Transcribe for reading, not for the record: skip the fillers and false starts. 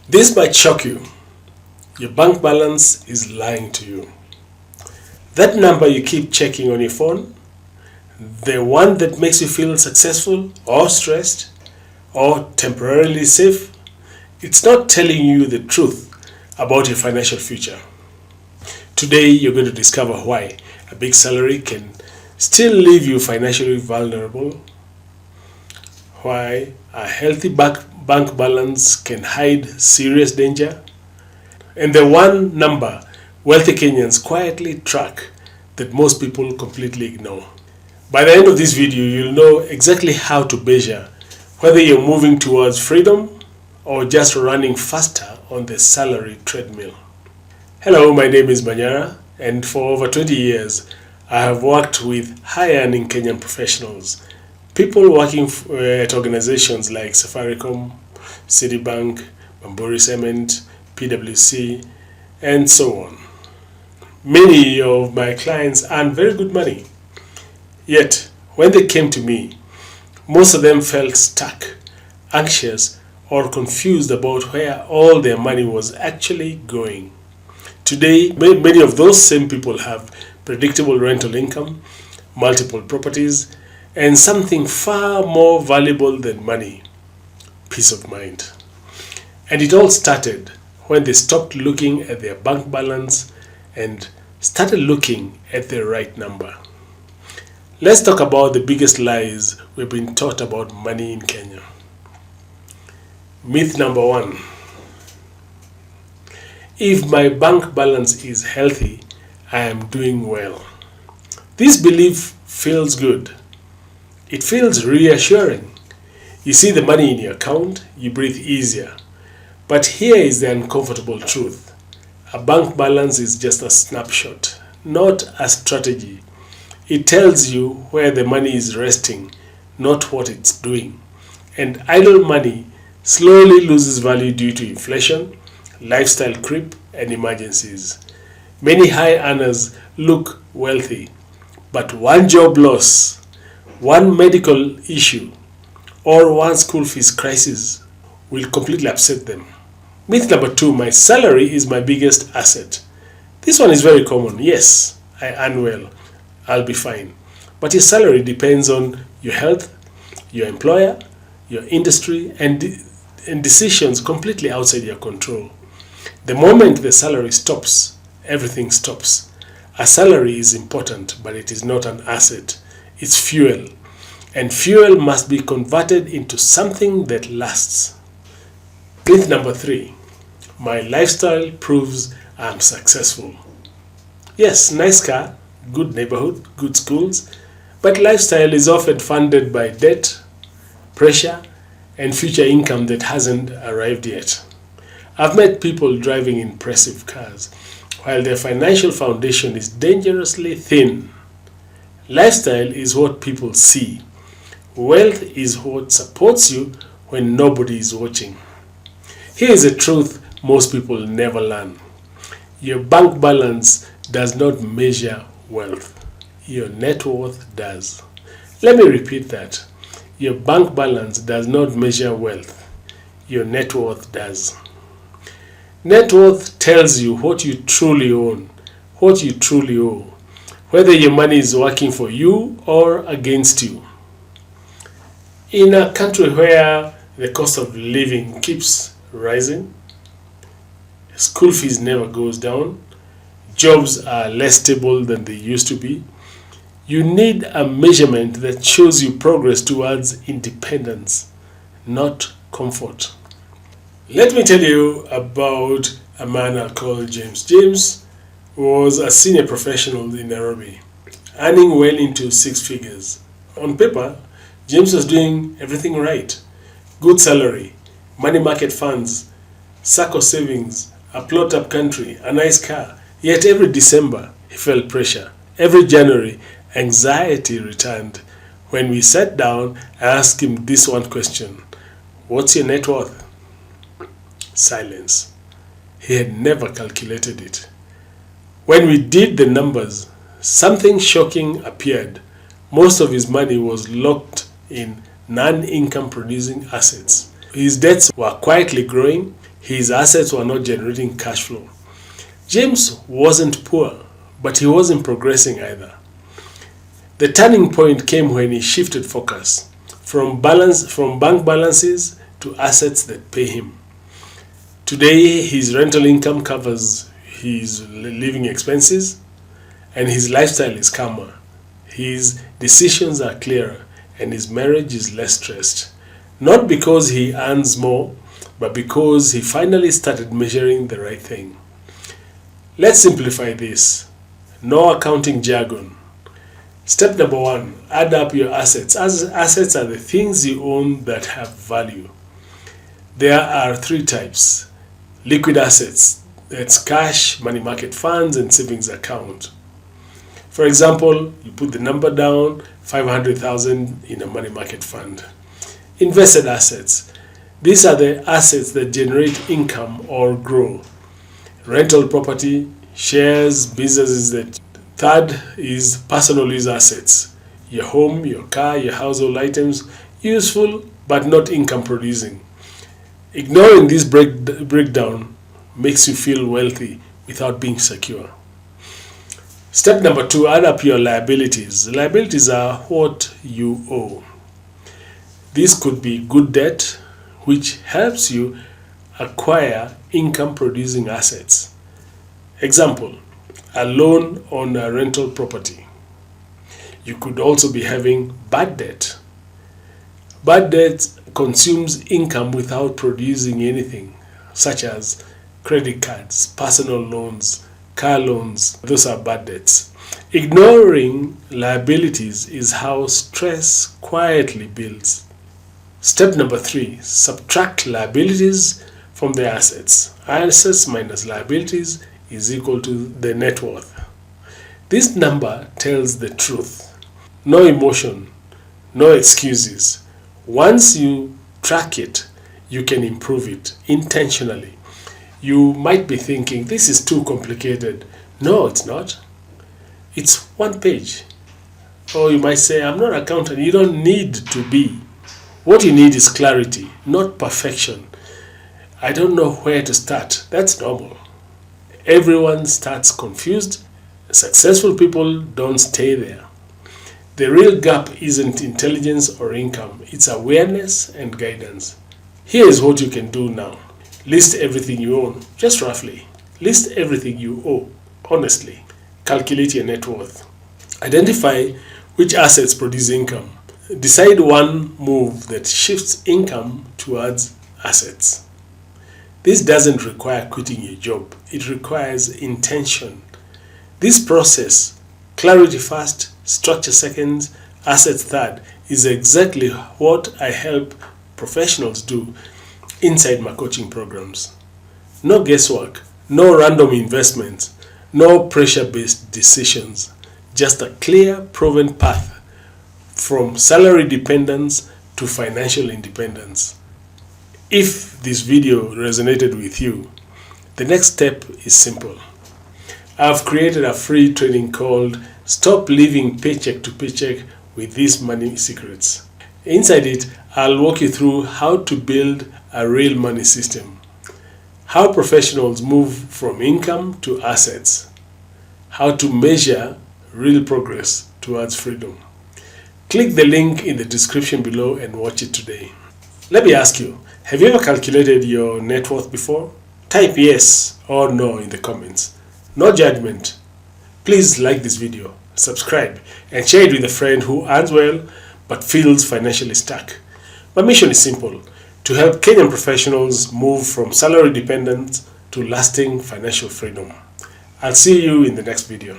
This might shock you. Your bank balance is lying to you. That number you keep checking on your phone, the one that makes you feel successful or stressed or temporarily safe, it's not telling you the truth about your financial future. Today, you're going to discover why a big salary can still leave you financially vulnerable, why a healthy bank balance can hide serious danger, and the one number wealthy Kenyans quietly track that most people completely ignore. By the end of this video, you'll know exactly how to measure whether you're moving towards freedom or just running faster on the salary treadmill. Hello, my name is Manyara, and for over 20 years, I have worked with high-earning Kenyan professionals, people working at organizations like Safaricom, Citibank, Bamburi Cement, PwC, and so on. Many of my clients earn very good money. Yet, when they came to me, most of them felt stuck, anxious, or confused about where all their money was actually going. Today, many of those same people have predictable rental income, multiple properties, and something far more valuable than money: peace of mind. And it all started when they stopped looking at their bank balance and started looking at the right number. Let's talk about the biggest lies we've been taught about money in Kenya. Myth number 1. If my bank balance is healthy, I am doing well. This belief feels good. It feels reassuring. You see the money in your account, you breathe easier. But here is the uncomfortable truth. A bank balance is just a snapshot, not a strategy. It tells you where the money is resting, not what it's doing. And idle money slowly loses value due to inflation, lifestyle creep, and emergencies. Many high earners look wealthy, but one job loss, one medical issue, or one school fees crisis will completely upset them. Myth number 2, my salary is my biggest asset. This one is very common. Yes, I earn well, I'll be fine. But your salary depends on your health, your employer, your industry, and decisions completely outside your control. The moment the salary stops, everything stops. A salary is important, but it is not an asset. It's fuel. And fuel must be converted into something that lasts. Myth number 3. My lifestyle proves I'm successful. Yes, nice car, good neighborhood, good schools, but lifestyle is often funded by debt, pressure, and future income that hasn't arrived yet. I've met people driving impressive cars while their financial foundation is dangerously thin. Lifestyle is what people see. Wealth is what supports you when nobody is watching. Here is a truth most people never learn. Your bank balance does not measure wealth. Your net worth does. Let me repeat that. Your bank balance does not measure wealth. Your net worth does. Net worth tells you what you truly own, what you truly owe, whether your money is working for you or against you. In a country where the cost of living keeps rising, school fees never goes down, jobs are less stable than they used to be, you need a measurement that shows you progress towards independence, not comfort. Let me tell you about a man I call James. James was a senior professional in Nairobi, earning well into 6 figures. On paper, James was doing everything right. Good salary, money market funds, SACCO savings, a plot up country, a nice car. Yet every December, he felt pressure. Every January, anxiety returned. When we sat down, I asked him this one question: what's your net worth? Silence. He had never calculated it. When we did the numbers, something shocking appeared. Most of his money was locked in non-income producing assets. His debts were quietly growing, His assets were not generating cash flow. James wasn't poor, but he wasn't progressing either. The turning point came when he shifted focus from bank balances to assets that pay him. Today, his rental income covers his living expenses, and his lifestyle is calmer. His decisions are clearer, and his marriage is less stressed. Not because he earns more, but because he finally started measuring the right thing. Let's simplify this. No accounting jargon. Step number 1, add up your assets. Assets are the things you own that have value. There are 3 types. Liquid assets, that's cash, money market funds, and savings account. For example, you put the number down, 500,000 in a money market fund. Invested assets, these are the assets that generate income or grow. Rental property, shares, businesses that. Third is personal use assets, your home, your car, your household items, useful but not income producing. Ignoring this breakdown makes you feel wealthy without being secure. Step number 2, add up your liabilities. Liabilities are what you owe. This could be good debt, which helps you acquire income producing assets. Example, a loan on a rental property. You could also be having bad debt. Bad debt consumes income without producing anything, such as credit cards, personal loans, car loans. Those are bad debts. Ignoring liabilities is how stress quietly builds. Step number 3, subtract liabilities from the assets. Assets minus liabilities is equal to the net worth. This number tells the truth. No emotion, no excuses. Once you track it, you can improve it intentionally. You might be thinking, this is too complicated. No, it's not. It's 1 page. Or you might say, I'm not an accountant. You don't need to be. What you need is clarity, not perfection. I don't know where to start. That's normal. Everyone starts confused. Successful people don't stay there. The real gap isn't intelligence or income, it's awareness and guidance. Here is what you can do now. List everything you own, just roughly. List everything you owe, honestly. Calculate your net worth. Identify which assets produce income. Decide one move that shifts income towards assets. This doesn't require quitting your job. It requires intention. This process, clarity first, structure second, assets third, is exactly what I help professionals do inside my coaching programs. No guesswork, no random investments, no pressure-based decisions, just a clear, proven path from salary dependence to financial independence. If this video resonated with you, the next step is simple. I've created a free training called Stop Living Paycheck to Paycheck with These Money Secrets. Inside it, I'll walk you through how to build a real money system, how professionals move from income to assets, how to measure real progress towards freedom. Click the link in the description below and watch it today. Let me ask you, have you ever calculated your net worth before? Type yes or no in the comments. No judgment. Please like this video, subscribe, and share it with a friend who earns well but feels financially stuck. My mission is simple: to help Kenyan professionals move from salary dependence to lasting financial freedom. I'll see you in the next video.